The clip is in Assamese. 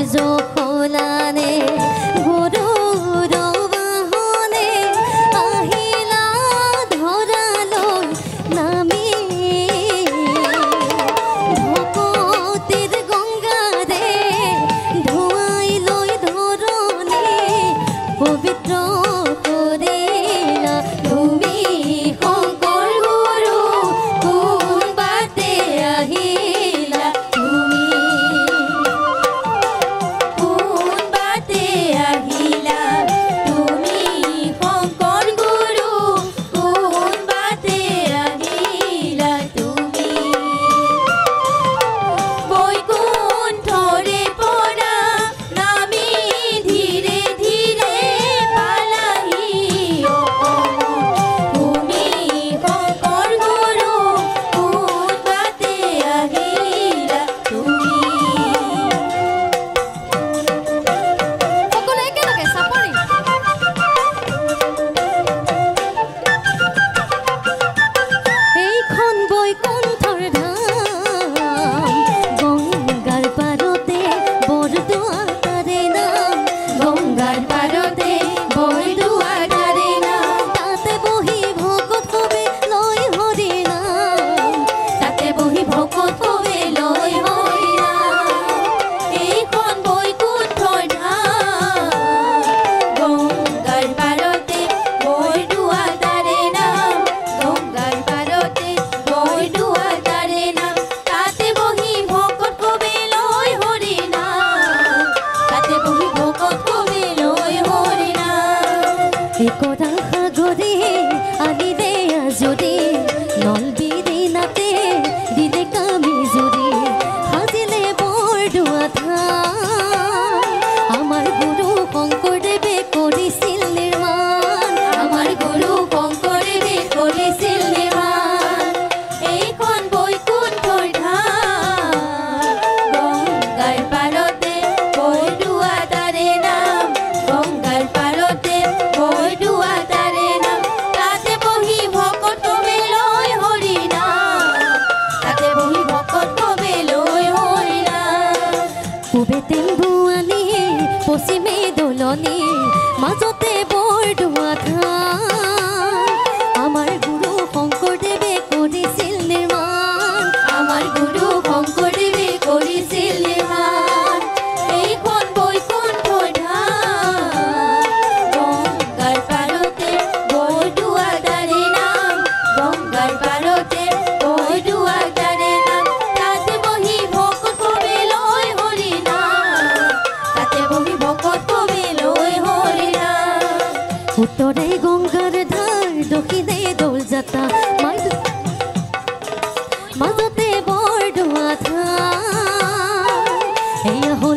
জখলানে গৰুৰ বাহনে আহিলা ধৰালৈ নামি ভকতিৰ গংগাৰে ধুৱাই লৈ ধৰণি পবিত্ৰ কৰিলা তুমি শংকৰ গুৰু কোন বাটে আহিলা তুমি কোন বাটে আহিলা তুমি শংকৰ গুৰু কোন বাটে আহিলা তুমি বৈকুণ্ঠৰে পৰা নামি ধীৰে ধীৰে পালাহি তুমি শংকৰ গুৰু কোন বাটে আহিলা তুমি সকলো একেলগে চাপৰি এইখন বৈকুণ্ঠৰ ধাম গংগাৰ পাৰতে বৰদোৱা তাৰে নাম গংগাৰ পাৰতে বৰদোৱা তাৰে নাম তাতে বহি ভকত কবে লৈ হৰি নাম তাতে বহি ভকত কবে লৈ হৰি নাম এইখন বৈকুণ্ঠৰ ধাম গংগাৰ পাৰতে বৰদোৱা তাৰে নাম গংগাৰ পাৰতে বৰদোৱা তাৰে নাম তাতে বহি ভকত কবে লৈ হৰি নাম তাতে বহি ভকত কবে লৈ হৰি নাম একতা সাগৰে আনিলে আজৰি নলবিৰি নাতে দিলে কামি জুৰি সাজিলে বৰদোৱা ঠাই আমাৰ গুৰু শংকৰদেৱে কৰিছিল নিৰ্মাণ আমাৰ গুৰু শংকৰদেৱে কৰিছিল নিৰ্মাণ এইখন বৈকুণ্ঠৰ ধাম গংগাৰ পাৰতে বৰদোৱা তাৰে নাম গংগাৰ পাৰতে বৰদোৱা তাৰে নাম তাতে বহি ভকত কবে লৈ হৰি নাম তাতে বহি ভকত কবে লৈ হৰি নাম পূবে টেম্বুৱানী পশ্চিমে দলনি মাজতে বৰদোৱা ঠাই আমাৰ গুৰু শংকৰদেৱে কৰিছিল নিৰ্মাণ আমাৰ গুৰু শংকৰদেৱে কৰিছিল নিৰ্মাণ এইখন বৈকুণ্ঠৰ ধাম গংগাৰ পাৰতে বৰদোৱা তাৰে নাম গংগাৰ পাৰতে বৰদোৱা তাৰে নাম তাতে বহি ভকত কবে লৈ হৰি নাম তাতে বহি ভকত কবে লৈ হৰি নাম উত্তৰে গংগাৰ ধাৰ দক্ষিণে দৌল যাত্ৰা মাজতে বৰদোৱা ঠাই এয়া হ'ল